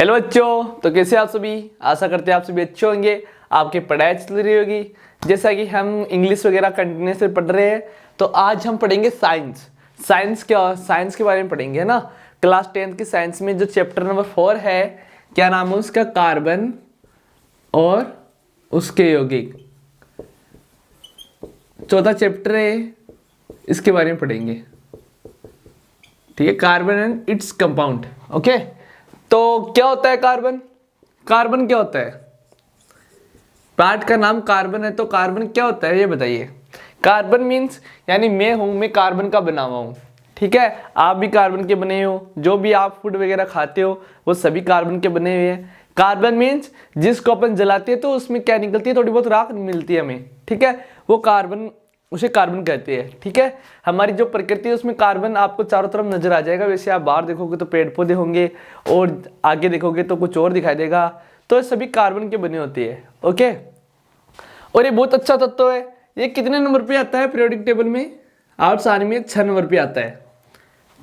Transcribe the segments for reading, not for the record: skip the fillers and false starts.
Hello बच्चों, तो कैसे आप सभी। आशा करते हैं आप सभी अच्छे होंगे, आपकी पढ़ाई चल रही होगी। जैसा कि हम इंग्लिश वगैरह कंटिन्यूसली पढ़ रहे हैं, तो आज हम पढ़ेंगे साइंस। साइंस के बारे में पढ़ेंगे, है ना। क्लास 10th की साइंस में जो चैप्टर नंबर 4 है, क्या नाम है उसका, कार्बन और उसके यौगिक। चौथा चैप्टर है, इसके बारे में पढ़ेंगे। ठीक है, carbon and its compound. Okay, तो क्या होता है कार्बन। कार्बन क्या होता है। पार्ट का नाम कार्बन है, तो कार्बन क्या होता है ये बताइए। कार्बन मीन्स यानी मैं कार्बन का बना हुआ हूं। ठीक है, आप भी कार्बन के बने हो, जो भी आप फूड वगैरह खाते हो वो सभी कार्बन के बने हुए हैं। कार्बन मीन्स जिसको अपन जलाते हैं तो उसमें क्या निकलती है, थोड़ी बहुत राख मिलती है हमें। ठीक है, वो कार्बन, उसे कार्बन कहते हैं। ठीक है, हमारी जो प्रकृति है उसमें कार्बन आपको चारों तरफ नजर आ जाएगा। वैसे आप बाहर देखोगे तो पेड़ पौधे होंगे और आगे देखोगे तो कुछ और दिखाई देगा, तो ये सभी कार्बन के बने होते हैं। ओके, और ये बहुत अच्छा तत्व है। ये कितने नंबर पे आता है पीरियोडिक टेबल में, आवर्त सारणी में 6 नंबर पे आता है।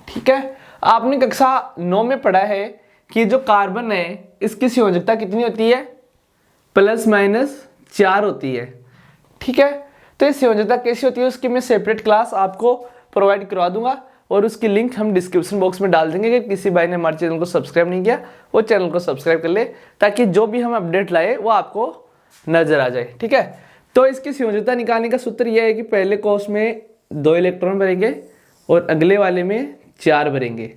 ठीक है, आपने कक्षा 9 में पढ़ा है कि जो कार्बन है इसकी संयोजकता कितनी होती है, ±4 होती है। ठीक है, तो ये संयोजकता कैसी होती है उसकी मैं सेपरेट क्लास आपको प्रोवाइड करवा दूंगा, और उसकी लिंक हम डिस्क्रिप्शन बॉक्स में डाल देंगे। कि किसी भाई ने हमारे चैनल को सब्सक्राइब नहीं किया, वो चैनल को सब्सक्राइब कर ले, ताकि जो भी हम अपडेट लाए वो आपको नजर आ जाए। ठीक है, तो इसकी संयोजकता निकालने का सूत्र यह है कि पहले कोष में 2 इलेक्ट्रॉन भरेंगे और अगले वाले में 4 भरेंगे।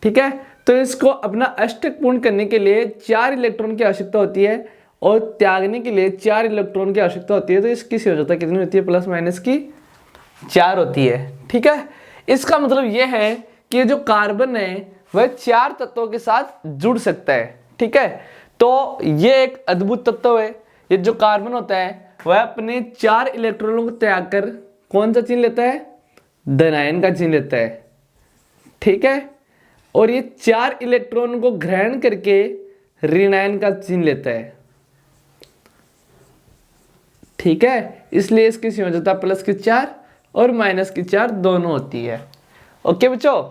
ठीक है, तो इसको अपना अष्टक पूर्ण करने के लिए 4 इलेक्ट्रॉन की आवश्यकता होती है और त्यागने के लिए 4 इलेक्ट्रॉन की आवश्यकता होती है। तो इसकी संयोजकता कितनी होती है, ±4 होती है। ठीक है, इसका मतलब यह है कि जो कार्बन है वह 4 तत्वों के साथ जुड़ सकता है। ठीक है, तो ये एक अद्भुत तत्व है। ये जो कार्बन होता है वह अपने 4 इलेक्ट्रॉनों को त्याग कर कौन सा चिन्ह लेता है, धनायन का चिन्ह लेता है। ठीक है, और ये 4 इलेक्ट्रॉन को ग्रहण करके ऋणायन का चिन्ह लेता है। ठीक है, इसलिए इसकी संयोजकता +4 और -4 दोनों होती है। ओके बच्चों,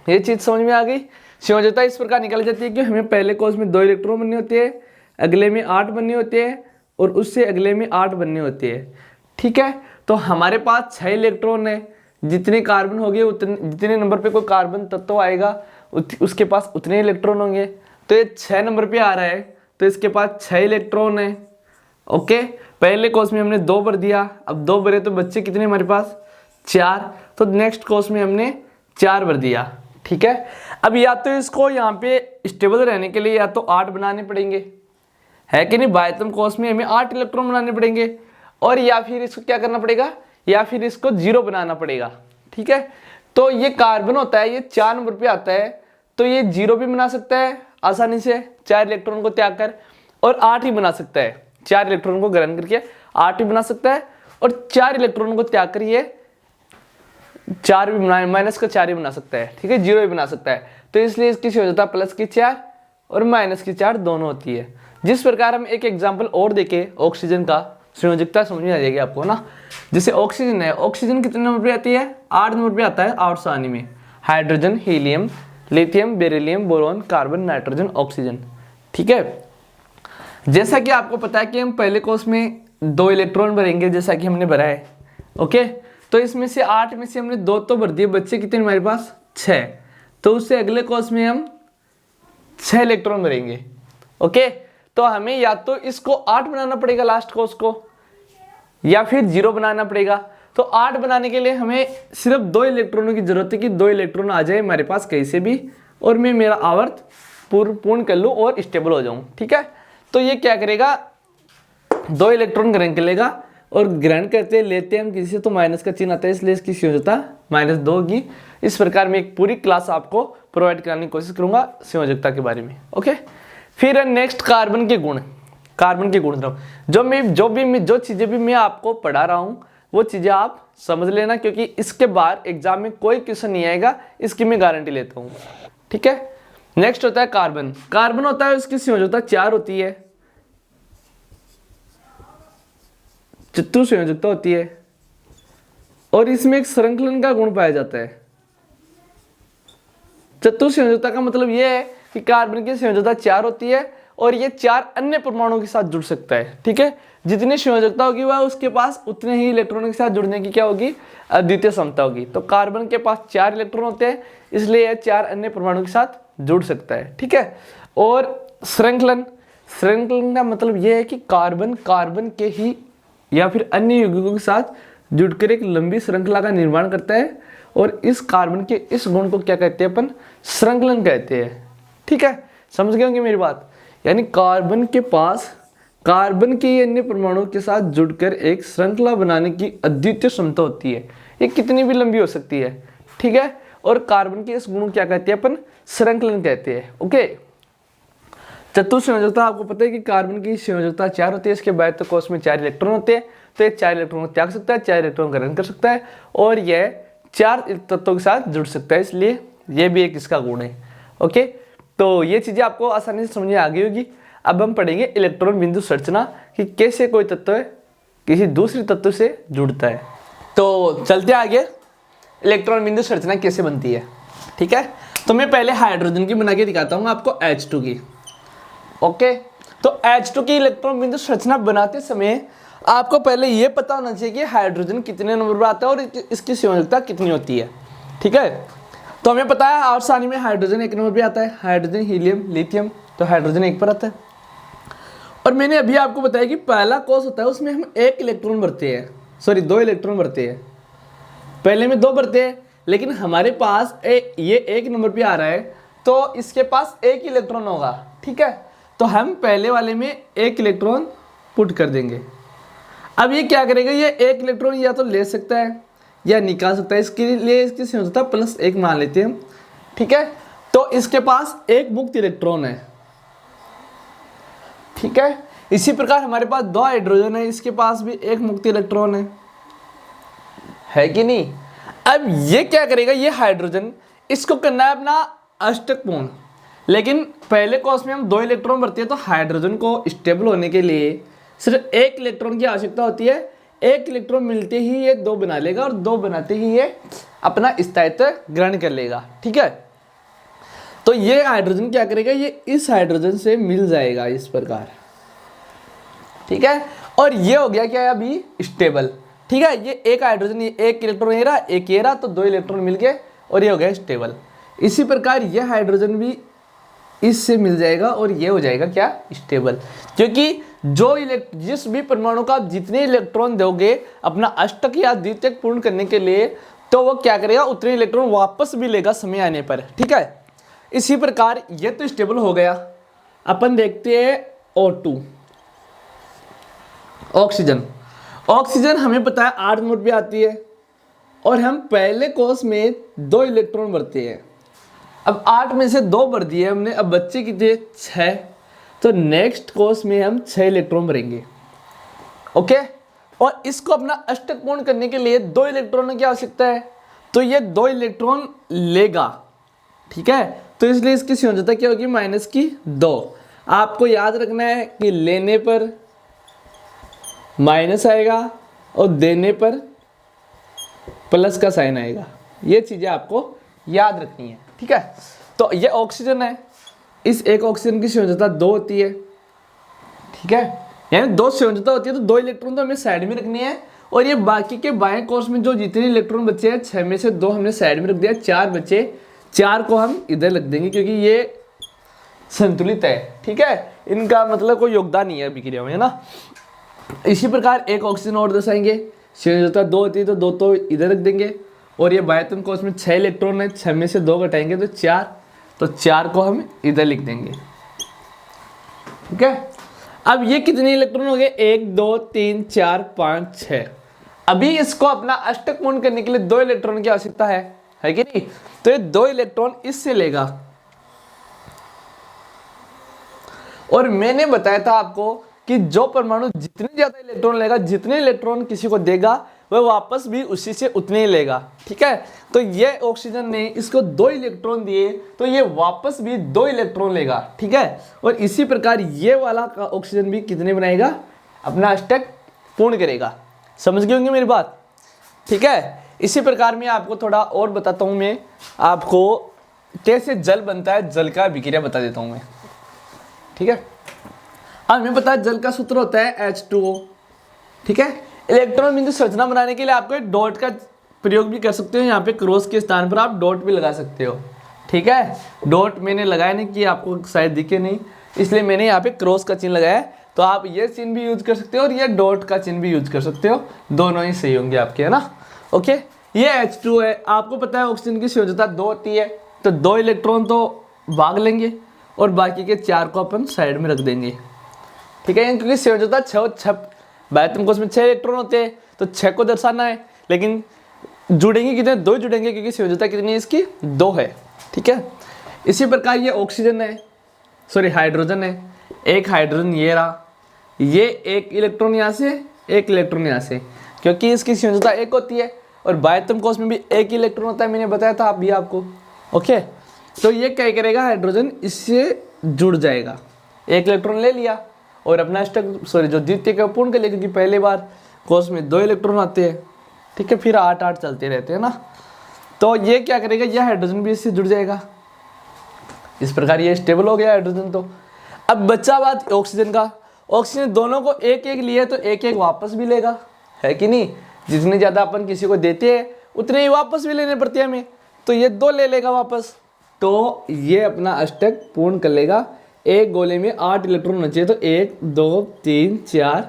ये चीज समझ में आ गई। संयोजकता इस प्रकार निकाली जाती है कि हमें पहले कोष में 2 इलेक्ट्रॉन बनने होते हैं, अगले में 8 बनने होते हैं और उससे अगले में 8 बनने होते हैं। ठीक है, तो हमारे पास 6 इलेक्ट्रॉन है। जितने कार्बन हो गए उतने, जितने नंबर पे कोई कार्बन तत्व आएगा उसके पास उतने इलेक्ट्रॉन होंगे। तो ये 6 नंबर पे आ रहा है, तो इसके पास 6 इलेक्ट्रॉन है। ओके, पहले कोष में हमने 2 भर दिया, अब 2 भरे तो बच्चे कितने हमारे पास, 4। तो नेक्स्ट कोष में हमने 4 भर दिया। ठीक है, अब या तो इसको यहाँ पे स्टेबल रहने के लिए या तो 8 बनाने पड़ेंगे, है कि नहीं। बाह्यतम कोष में हमें 8 इलेक्ट्रॉन बनाने पड़ेंगे, और या फिर इसको क्या करना पड़ेगा, या फिर इसको 0 बनाना पड़ेगा। ठीक है, तो ये कार्बन होता है, ये 4 नंबर पे आता है, तो ये 0 भी बना सकता है आसानी से 4 इलेक्ट्रॉन को त्याग कर, और 8 ही बना सकता है। 4 इलेक्ट्रॉन को ग्रहण करके 8 भी बना सकता है, और 4 इलेक्ट्रॉन को त्याग कर ये 4 भी बना, -4 ही बना सकता है। ठीक है, 0 भी बना सकता है। तो इसलिए इसकी संयोजकता +4 और -4 दोनों होती है। जिस प्रकार हम एक एग्जाम्पल और देखें ऑक्सीजन का, संयोजकता समझ में आ जाएगी आपको ना। जैसे ऑक्सीजन है, ऑक्सीजन कितने नंबर पे आती है, 8 नंबर पे आता है आवर्त सारणी में। Hydrogen, helium, lithium, beryllium, boron, carbon, nitrogen, oxygen. ठीक है, जैसा कि आपको पता है कि हम पहले कोष में 2 इलेक्ट्रॉन भरेंगे, जैसा कि हमने भरा है। ओके, तो इसमें से 8 में से हमने 2 तो भर दिए, बच्चे कितने हमारे पास, 6। तो उससे अगले कोष में हम 6 इलेक्ट्रॉन भरेंगे। ओके, तो हमें या तो इसको 8 बनाना पड़ेगा लास्ट कोष को, या फिर 0 बनाना पड़ेगा। तो 8 बनाने के लिए हमें सिर्फ 2 इलेक्ट्रॉनों की जरूरत है कि 2 इलेक्ट्रॉन आ जाए हमारे पास कहीं से भी, और मैं मेरा आवर्त पूर्ण कर लूँ और स्टेबल हो जाऊँ। ठीक है, तो ये क्या करेगा, 2 इलेक्ट्रॉन ग्रहण कर लेगा, और ग्रहण करते लेते हम किसी से तो माइनस का चिन्ह आता है, इसलिए इसकी संयोजकता -2 होगी। इस प्रकार मैं एक पूरी क्लास आपको प्रोवाइड कराने की कोशिश करूंगा संयोजकता के बारे में। ओके, फिर नेक्स्ट कार्बन के गुण। कार्बन के गुण जो चीजें भी मैं आपको पढ़ा रहा हूं वो चीजें आप समझ लेना, क्योंकि इसके बाद एग्जाम में कोई क्वेश्चन नहीं आएगा, इसकी मैं गारंटी लेता हूं। ठीक है, नेक्स्ट होता है कार्बन। कार्बन होता है, उसकी संयोजकता 4 होती है, चतुर संयोजकता होती है, और इसमें एक श्रृंखलन का गुण पाया जाता है। चतुर संयोजकता का मतलब यह है कि कार्बन की संयोजकता 4 होती है और ये 4 अन्य परमाणुओं के साथ जुड़ सकता है। ठीक है, जितनी संयोजकता होगी वह उसके पास उतने ही इलेक्ट्रॉनों के साथ जुड़ने की क्या होगी, अद्वितीय क्षमता होगी। तो कार्बन के पास 4 इलेक्ट्रॉन होते हैं, इसलिए यह 4 अन्य परमाणुओं के साथ जुड़ सकता है। ठीक है, और श्रृंखलन का मतलब यह है कि कार्बन के ही या फिर अन्य यौगिकों के साथ जुड़कर एक लंबी श्रृंखला का निर्माण करता है, और इस कार्बन के इस गुण को क्या कहते हैं, अपन श्रृंखलन कहते हैं। ठीक है, समझ गए होंगे मेरी बात। यानी कार्बन के पास कार्बन के अन्य परमाणुओं के साथ जुड़कर एक श्रृंखला बनाने की अद्वितीय क्षमता होती है, ये कितनी भी लंबी हो सकती है। ठीक है, और कार्बन के इस गुण को क्या कहते हैं, अपन श्रृंखलन कहते हैं। ओके, चतुर्थ संयोजकता आपको पता है कि कार्बन की संयोजकता 4 होती है, इसके बाद तो कोष में 4 इलेक्ट्रॉन होते हैं, तो ये 4 इलेक्ट्रॉन को त्याग सकता है, 4 इलेक्ट्रॉन ग्रहण कर सकता है, और यह 4 तत्वों के साथ जुड़ सकता है, इसलिए यह भी एक इसका गुण है। ओके, तो ये चीजें आपको आसानी से समझ में आ गई होगी। अब हम पढ़ेंगे इलेक्ट्रॉन बिंदु संरचना, कि कैसे कोई तत्व किसी दूसरे तत्व से जुड़ता है। तो चलते आगे, इलेक्ट्रॉन बिंदु संरचना कैसे बनती है। ठीक है, तो मैं पहले हाइड्रोजन की बना के दिखाता हूँ आपको H2 की। ओके, तो H2 की इलेक्ट्रॉन बिंदु संरचना बनाते समय आपको पहले ये पता होना चाहिए कि हाइड्रोजन कितने नंबर पर आता है और इसकी संयोजकता कितनी होती है। ठीक है, तो हमें पता है आठ सारणी में हाइड्रोजन 1 नंबर पे आता है, हाइड्रोजन, हीलियम, लिथियम, तो हाइड्रोजन 1 पर आता है। और मैंने अभी आपको बताया कि पहला कोष होता है उसमें हम 1 इलेक्ट्रॉन भरते हैं, सॉरी 2 इलेक्ट्रॉन भरते हैं, पहले में 2 भरते हैं, लेकिन हमारे पास ये 1 नंबर पे आ रहा है, तो इसके पास 1 इलेक्ट्रॉन होगा। ठीक है, तो हम पहले वाले में 1 इलेक्ट्रॉन पुट कर देंगे। अब ये क्या करेगा, ये 1 इलेक्ट्रॉन या तो ले सकता है या निकाल सकता है, इसके लिए इसकी संयोजकता +1 मान लेते हैं हम। ठीक है, तो इसके पास 1 मुक्त इलेक्ट्रॉन है। ठीक है, इसी प्रकार हमारे पास 2 हाइड्रोजन है, इसके पास भी 1 मुक्त इलेक्ट्रॉन है कि नहीं। अब ये क्या करेगा, ये हाइड्रोजन, इसको करना है अपना अष्टक पूर्ण, लेकिन पहले कोष में हम 2 इलेक्ट्रॉन भरते हैं, तो हाइड्रोजन को स्टेबल होने के लिए सिर्फ 1 इलेक्ट्रॉन की आवश्यकता होती है। 1 इलेक्ट्रॉन मिलते ही ये 2 बना लेगा, और 2 बनाते ही ये अपना स्थायित्व ग्रहण कर लेगा। ठीक है, तो ये हाइड्रोजन क्या करेगा, ये इस हाइड्रोजन से मिल जाएगा इस प्रकार। ठीक है, और ये हो गया क्या है अभी स्टेबल। ठीक है, ये 1 हाइड्रोजन, ये 1 इलेक्ट्रॉन ये रहा, 1 ये रहा, तो 2 इलेक्ट्रॉन मिल गए और ये हो गया स्टेबल। इसी प्रकार ये हाइड्रोजन भी इससे मिल जाएगा और ये हो जाएगा क्या, स्टेबल। क्योंकि जिस भी परमाणु का आप जितने इलेक्ट्रॉन दोगे अपना अष्टक या द्वितीयक पूर्ण करने के लिए, तो वो क्या करेगा, उतने इलेक्ट्रॉन वापस भी लेगा समय आने पर। ठीक है, इसी प्रकार ये तो स्टेबल हो गया। अपन देखते हैं O2, ऑक्सीजन हमें पता है 8 नंबर पे आती है, और हम पहले कोष में 2 इलेक्ट्रॉन भरते हैं। अब 8 में से 2 भर दिए हमने, अब बच्चे कितने, 6, तो नेक्स्ट कोष में हम 6 इलेक्ट्रॉन भरेंगे। ओके, और इसको अपना अष्टक पूर्ण करने के लिए 2 इलेक्ट्रॉनों की आवश्यकता है, तो ये 2 इलेक्ट्रॉन लेगा। ठीक है, तो इसलिए इसकी संयोजकता क्या होगी, -2। आपको याद रखना है कि लेने पर माइनस आएगा और देने पर प्लस का साइन आएगा, ये चीजें आपको याद रखनी है। ठीक है, तो ये ऑक्सीजन है, इस एक ऑक्सीजन की संयोजकता 2 होती है। ठीक है, यानी 2 संयोजकता होती है, तो 2 इलेक्ट्रॉन तो हमें साइड में रखनी है, और ये बाकी के बाएं कोष में जो जितने इलेक्ट्रॉन बचे हैं, 6 में से 2 हमने साइड में रख दिया, 4 बचे, 4 को हम इधर रख देंगे, क्योंकि ये संतुलित है। ठीक है, इनका मतलब कोई योगदान नहीं है अभिक्रिया में, है ना। इसी प्रकार एक ऑक्सीजन और दर्शाएंगे, संयोजकता 2 होती है, तो 2 तो इधर रख देंगे, और ये बाह्यतम कोष में 6 इलेक्ट्रॉन है, 6 में से 2 घटाएंगे तो 4, तो 4 को हम इधर लिख देंगे। ठीक है, अब ये कितने इलेक्ट्रॉन हो गए, 1 2 3 4 5 6। अभी इसको अपना अष्टक पूर्ण करने के लिए 2 इलेक्ट्रॉन की आवश्यकता है कि नहीं, तो ये 2 इलेक्ट्रॉन इससे लेगा। और मैंने बताया था आपको कि जो परमाणु जितने ज्यादा इलेक्ट्रॉन लेगा, जितने इलेक्ट्रॉन किसी को देगा, वह वापस भी उसी से उतने ही लेगा। ठीक है, तो ये ऑक्सीजन ने इसको 2 इलेक्ट्रॉन दिए, तो ये वापस भी 2 इलेक्ट्रॉन लेगा। ठीक है, और इसी प्रकार ये वाला का ऑक्सीजन भी कितने बनाएगा, अपना अष्टक पूर्ण करेगा। समझ गए होंगे मेरी बात। ठीक है, इसी प्रकार मैं आपको थोड़ा और बताता हूँ मैं आपको कैसे जल बनता है, जल का अभिक्रिया बता देता हूं मैं। ठीक है, हमें पता है जल का सूत्र होता है H2O। ठीक है, इलेक्ट्रॉन बिंदु संरचना बनाने के लिए आपको एक डॉट का प्रयोग भी कर सकते हो, यहाँ पे क्रॉस के स्थान पर आप डॉट भी लगा सकते हो। ठीक है, डॉट मैंने लगाया नहीं कि आपको शायद दिखे नहीं, इसलिए मैंने यहाँ पे क्रॉस का चिन्ह लगाया है। तो आप ये चिन्ह भी यूज कर सकते हो और ये डॉट का चिन्ह भी यूज कर सकते हो, दोनों ही सही होंगे आपके, है ना। ओके, ये H2 है। आपको पता है ऑक्सीजन की संयोजकता 2 होती है, तो 2 इलेक्ट्रॉन तो भाग लेंगे और बाकी के 4 को अपन साइड में रख देंगे। ठीक है, क्योंकि संयोजकता 6 बाह्यतम कोश में 6 इलेक्ट्रॉन होते हैं, तो 6 को दर्शाना है, लेकिन जुड़ेंगे कितने, 2 जुड़ेंगे, क्योंकि संयोजकता कितनी है इसकी, 2 है। ठीक है, इसी प्रकार ये ऑक्सीजन है, सॉरी हाइड्रोजन है। एक हाइड्रोजन ये रहा, ये एक इलेक्ट्रॉन यहाँ से, एक इलेक्ट्रॉन यहाँ से, क्योंकि इसकी संयोजकता 1 होती है और बाह्यतम कोश में भी 1 इलेक्ट्रॉन होता है, मैंने बताया था अभी आपको। ओके, तो ये क्या करेगा, हाइड्रोजन इससे जुड़ जाएगा, 1 इलेक्ट्रॉन ले लिया और अपना जो द्वितीय का पूर्ण कर लिया, क्योंकि पहले बार कोश में 2 इलेक्ट्रॉन आते हैं। ठीक है, फिर 8 चलते रहते हैं ना। तो ये क्या करेगा, यह हाइड्रोजन भी इससे जुड़ जाएगा, इस प्रकार ये स्टेबल हो गया हाइड्रोजन। तो अब बचा बात ऑक्सीजन का। ऑक्सीजन दोनों को एक एक लिए तो एक एक वापस भी लेगा, है कि नहीं। जितनी ज़्यादा अपन किसी को देते हैं उतने ही वापस भी लेने पड़ते हैं हमें, तो ये 2 ले लेगा वापस, तो ये अपना अष्टक पूर्ण कर लेगा। एक गोले में 8 इलेक्ट्रॉन होने चाहिए, तो 1 2 3 4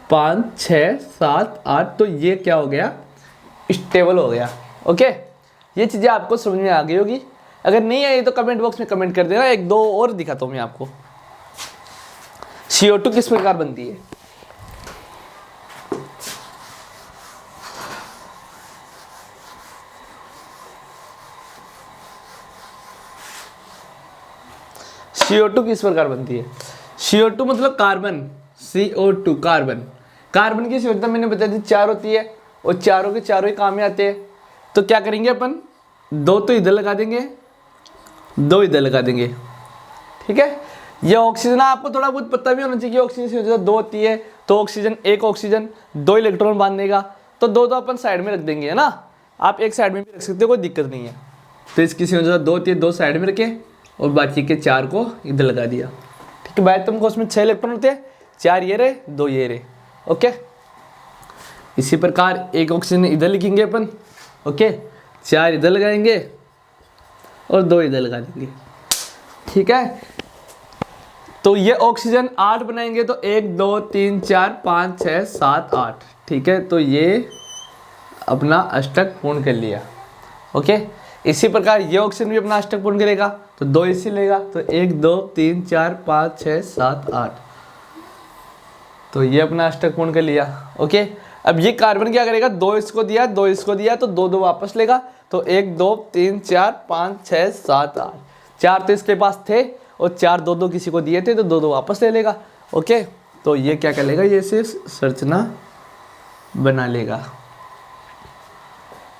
5 6 7 8, तो ये क्या हो गया, स्टेबल हो गया। ओके, ये चीज़ें आपको समझ में आ गई होगी। अगर नहीं आई तो कमेंट बॉक्स में कमेंट कर देना, 1 2 और दिखाता हूँ मैं आपको। CO2 किस प्रकार बनती है। CO2 किस प्रकार बनती है। CO2 मतलब कार्बन, CO2 कार्बन। कार्बन की संयोजकता मैंने बता दी 4 होती है और चारों के चारों ही काम में आते हैं। तो क्या करेंगे अपन, 2 तो इधर लगा देंगे, 2 इधर लगा देंगे। ठीक है, ये ऑक्सीजन आपको थोड़ा बहुत पता भी होना चाहिए कि ऑक्सीजन की संयोजकता 2 होती है, तो ऑक्सीजन 1 ऑक्सीजन 2 इलेक्ट्रॉन बांधेगा, तो 2 तो अपन साइड में रख देंगे, है ना। आप एक साइड में भी रख सकते हो, कोई दिक्कत नहीं है। तो इसकी संयोजकता 2 होती है, 2 साइड में रखे और बाकी के 4 को इधर लगा दिया। ठीक है, बाह्यतम कोश में 6 इलेक्ट्रॉन होते हैं, 4 ये रहे, 2 ये रहे। ओके, इसी प्रकार एक ऑक्सीजन इधर लिखेंगे अपन। ओके, 4 इधर लगाएंगे और 2 इधर लगा देंगे। ठीक है, तो ये ऑक्सीजन 8 बनाएंगे, तो 1 2 3 4 5 6 7 8। ठीक है, तो ये अपना अष्टक पूर्ण कर लिया। ओके, इसी प्रकार ये ऑक्सीजन भी अपना अष्टक पूर्ण करेगा, तो 2 इसी लेगा, तो 1 2 3 4 5 6 7 8, तो ये अपना अष्टक पूर्ण कर लिया। ओके, अब ये कार्बन क्या करेगा, 2 इसको दिया, 2 इसको दिया, तो 2 2 वापस लेगा, तो 1 2 3 4 5 6 7 8, 4 तो इसके पास थे और 4 2 2 किसी को दिए थे, तो 2 2 वापस ले लेगा। ओके, तो ये क्या कर लेगा, ये सिर्फ संरचना बना लेगा।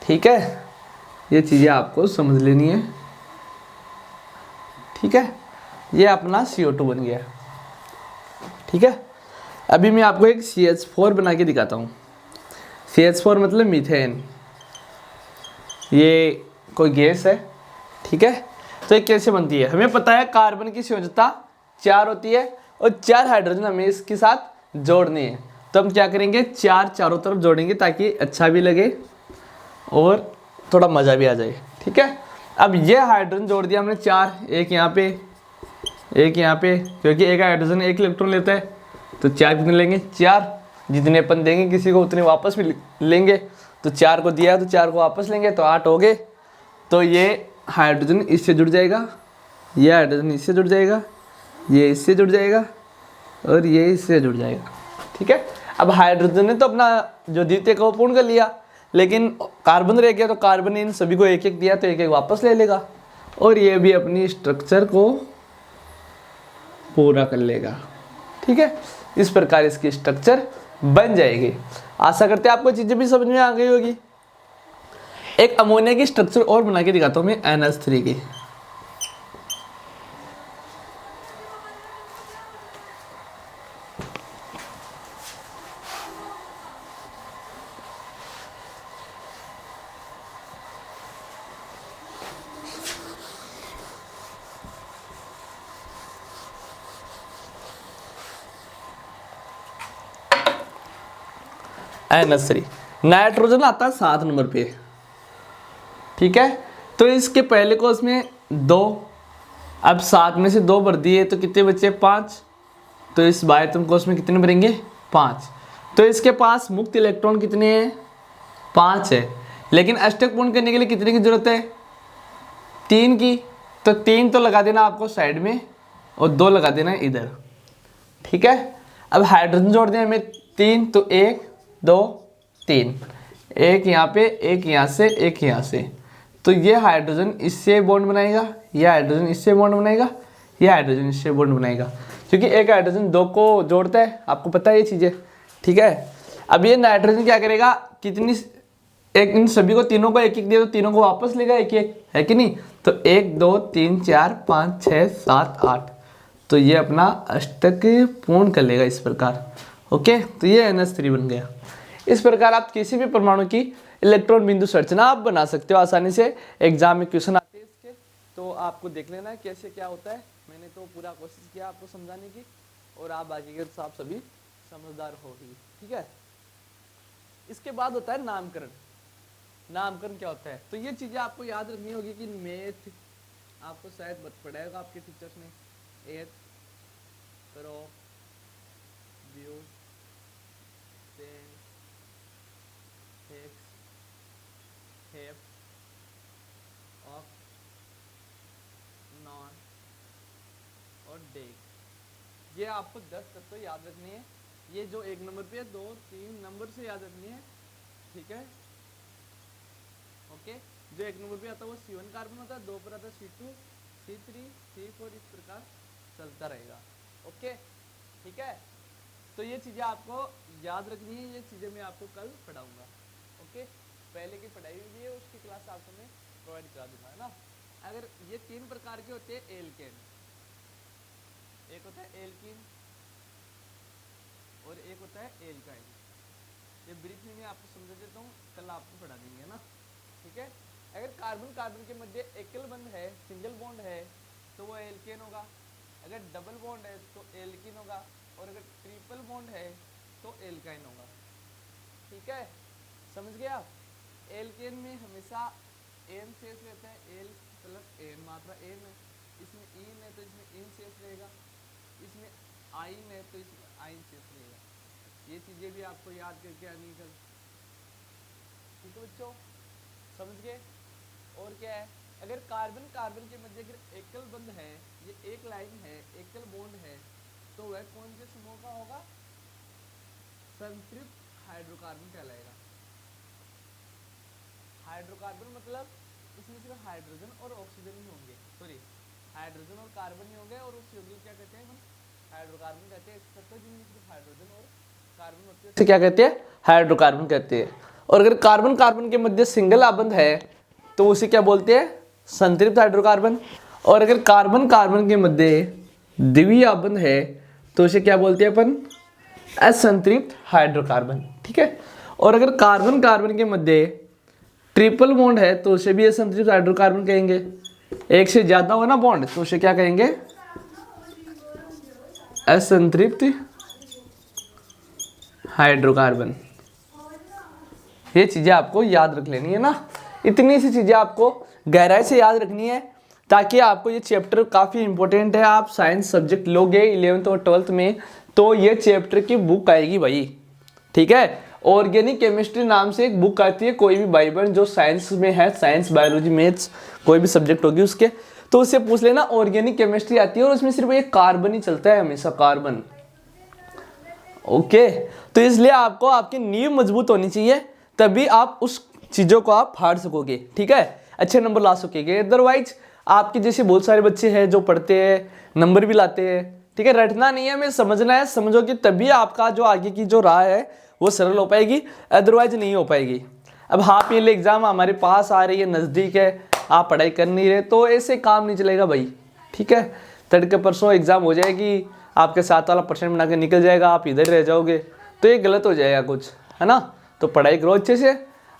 ठीक है, ये चीज़ें आपको समझ लेनी है। ठीक है, ये अपना CO2 बन गया। ठीक है, अभी मैं आपको एक CH4 बना के दिखाता हूँ। CH4 मतलब मीथेन, ये कोई गैस है। ठीक है, तो ये कैसे बनती है, हमें पता है कार्बन की संयोजकता 4 होती है और 4 हाइड्रोजन हमें इसके साथ जोड़नी है। तो हम क्या करेंगे, 4 चारों तरफ जोड़ेंगे ताकि अच्छा भी लगे और थोड़ा मज़ा भी आ जाए। ठीक है, अब ये हाइड्रोजन जोड़ दिया हमने 4, एक यहाँ पे, एक यहाँ पे, क्योंकि एक हाइड्रोजन 1 इलेक्ट्रॉन लेता है, तो 4 कितने लेंगे, 4। जितने अपन देंगे किसी को उतने वापस भी लेंगे, तो 4 को दिया तो 4 को वापस लेंगे, तो 8 हो गए। तो ये हाइड्रोजन इससे जुड़ जाएगा, ये हाइड्रोजन इससे जुड़ जाएगा, ये इससे जुड़ जाएगा और ये इससे जुड़ जाएगा। ठीक है, अब हाइड्रोजन ने तो अपना जो द्वितीय को पूर्ण कर लिया, लेकिन कार्बन रह गया, तो कार्बन ने इन सभी को एक एक दिया, तो एक एक वापस ले लेगा और ये भी अपनी स्ट्रक्चर को पूरा कर लेगा। ठीक है, इस प्रकार इसकी स्ट्रक्चर बन जाएगी। आशा करते हैं आपको चीज़ें भी समझ में आ गई होगी। एक अमोनिया की स्ट्रक्चर और बना के दिखाता हूँ मैं, NH3 की। NH3। नाइट्रोजन आता है 7 नंबर पे, ठीक है। तो इसके पहले कोर्स में 2, अब 7 में से 2 भर दिए तो कितने बचे? 5। तो इस बाह्यतम कोश में कितने भरेंगे? 5। तो इसके पास मुक्त इलेक्ट्रॉन कितने हैं? 5 है। लेकिन अष्टक पूर्ण करने के लिए कितने की जरूरत है? 3 की। तो 3 तो लगा देना आपको साइड में और 2 लगा देना इधर, ठीक है। अब हाइड्रोजन जोड़ दें हमें 3, तो 1 2 3, एक यहाँ पे, एक यहाँ से, एक यहाँ से। तो ये हाइड्रोजन इससे बॉन्ड बनाएगा, ये हाइड्रोजन इससे बॉन्ड बनाएगा, ये हाइड्रोजन इससे बॉन्ड बनाएगा, क्योंकि एक हाइड्रोजन 2 को जोड़ता है, आपको पता है ये चीज़ें, ठीक है। अब ये नाइट्रोजन क्या करेगा? कितनी एक इन सभी को, तीनों को एक एक दिया तो तीनों को वापस लेगा एक एक, है कि नहीं? तो 1 2 3 4 5 6 7 8, तो ये अपना अष्टक पूर्ण कर लेगा इस प्रकार। ओके, तो ये NH3 बन गया। इस प्रकार आप किसी भी परमाणु की इलेक्ट्रॉन बिंदु संरचना आप बना सकते हो आसानी से। एग्जाम में क्वेश्चन आते हैं इसके, तो आपको देख लेना कैसे क्या होता है। मैंने तो पूरा कोशिश किया आपको समझाने की, और आप बाकी के तो आप सभी समझदार हो ही, ठीक है। इसके बाद होता है नामकरण। नामकरण क्या होता है? तो ये चीजें आपको याद रखनी होगी कि मैथ आपको शायद पढ़ाएगा आपके टीचर्स ने। एथ, क्रॉप, व्यू, हेक्स, हेप, ऑफ, नॉन और डेक। ये आपको 10 तत्व तो याद रखनी है। ये जो 1 नंबर पे 2 3 नंबर से याद रखनी है, ठीक है। ओके, जो 1 नंबर पे आता है वो C1 कार्बन होता है, 2 पर आता है C2, C3, C4, इस प्रकार चलता रहेगा। ओके, ठीक है। तो ये चीजें आपको याद रखनी है, ये चीजें मैं आपको कल पढ़ाऊंगा। ओके, पहले की पढ़ाई हुई है उसकी क्लास आपको मैं प्रोवाइड करा दूंगा, है ना। अगर ये 3 प्रकार के होते हैं एल्केन, एक होता है एल्कीन और एक होता है एल्काइन। ये ब्रीफ में मैं आपको समझा देता हूँ, कल आपको पढ़ा देंगे, ना, ठीक है। अगर कार्बन कार्बन के मध्य एकल बंध है, सिंगल बॉन्ड है, तो वो एल्केन होगा। अगर डबल बॉन्ड है तो एल्कीन होगा, और अगर ट्रिपल बॉन्ड है तो एल्काइन होगा, ठीक है। समझ गए आप? एल्केन में हमेशा एन शेष रहता है, एल प्लस एन, मात्रा एन है। इसमें इन है तो इसमें इन शेष रहेगा, इसमें आइन है तो इसमें आइन शेष रहेगा। ये चीजें भी आपको याद करके आनी कल, ठीक है बच्चों, समझ गए? और क्या है? अगर कार्बन कार्बन के मध्य अगर एकल बंध है, ये एक लाइन है, एकल बॉन्ड है, तो वह कौन से समूह का होगा? संतृप्त हाइड्रोकार्बन कहलाएगा। हाइड्रोकार्बन मतलब इसमें सिर्फ हाइड्रोजन और ऑक्सीजन ही होंगे, सॉरी हाइड्रोजन और कार्बन ही होंगे, और उस यौगिक क्या कहते हैं हम? हाइड्रोकार्बन कहते हैं। जिनमें सिर्फ हाइड्रोजन और कार्बन होते हैं क्या कहते हैं? हाइड्रोकार्बन कहते हैं। और अगर कार्बन कार्बन के मध्य सिंगल आबंध है तो उसे क्या बोलते हैं? संतृप्त हाइड्रोकार्बन। और अगर कार्बन कार्बन के मध्य द्वितीय आबंध है तो उसे क्या बोलते हैं अपन? असंतृप्त हाइड्रोकार्बन, ठीक है। और अगर कार्बन कार्बन के मध्य ट्रिपल बॉन्ड है तो उसे भी असंतृप्त हाइड्रोकार्बन कहेंगे। एक से ज्यादा हो ना बॉन्ड तो उसे क्या कहेंगे? असंतृप्त हाइड्रोकार्बन। ये चीजें आपको याद रख लेनी है ना। इतनी सी चीजें आपको गहराई से याद रखनी है, ताकि आपको ये चैप्टर काफी इंपॉर्टेंट है। आप साइंस सब्जेक्ट लोगे 11th और 12th में तो ये चैप्टर की बुक आएगी भाई, ठीक है। ऑर्गेनिक केमिस्ट्री नाम से एक बुक आती है, कोई भी भाई बहन जो साइंस में है, साइंस बायोलॉजी मैथ्स कोई भी सब्जेक्ट होगी उसके, तो उससे पूछ लेना ऑर्गेनिक केमिस्ट्री आती है, और उसमें सिर्फ एक कार्बन ही चलता है हमेशा, कार्बन। ओके, तो इसलिए आपको आपकी नींव मजबूत होनी चाहिए, तभी आप उस चीजों को आप फाड़ सकोगे, ठीक है, अच्छे नंबर ला सकोगे। अदरवाइज आपके जैसे बहुत सारे बच्चे हैं जो पढ़ते हैं, नंबर भी लाते हैं, ठीक है। रटना नहीं है, हमें समझना है, समझोगे तभी आपका जो आगे की जो राह है वो सरल हो पाएगी, अदरवाइज नहीं हो पाएगी। अब हाफ ईयरली एग्जाम हमारे पास आ रही है, नज़दीक है, आप पढ़ाई कर नहीं रहे तो ऐसे काम नहीं चलेगा भाई, ठीक है। तड़के परसों एग्जाम हो जाएगी, आपके साथ वाला % बना के निकल जाएगा, आप इधर रह जाओगे, तो ये गलत हो जाएगा कुछ, है ना। तो पढ़ाई करो अच्छे से,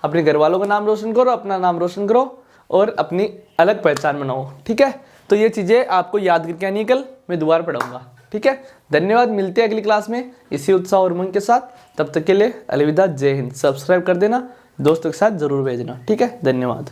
अपने घर वालों का नाम रोशन करो, अपना नाम रोशन करो, और अपनी अलग पहचान बनाओ, ठीक है। तो ये चीज़ें आपको याद करके आनी, कल मैं दोबारा पढ़ाऊँगा। ठीक है, धन्यवाद, मिलते हैं अगली क्लास में इसी उत्साह और उमंग के साथ। तब तक के लिए अलविदा, जय हिंद। सब्सक्राइब कर देना, दोस्तों के साथ जरूर भेजना। ठीक है, धन्यवाद।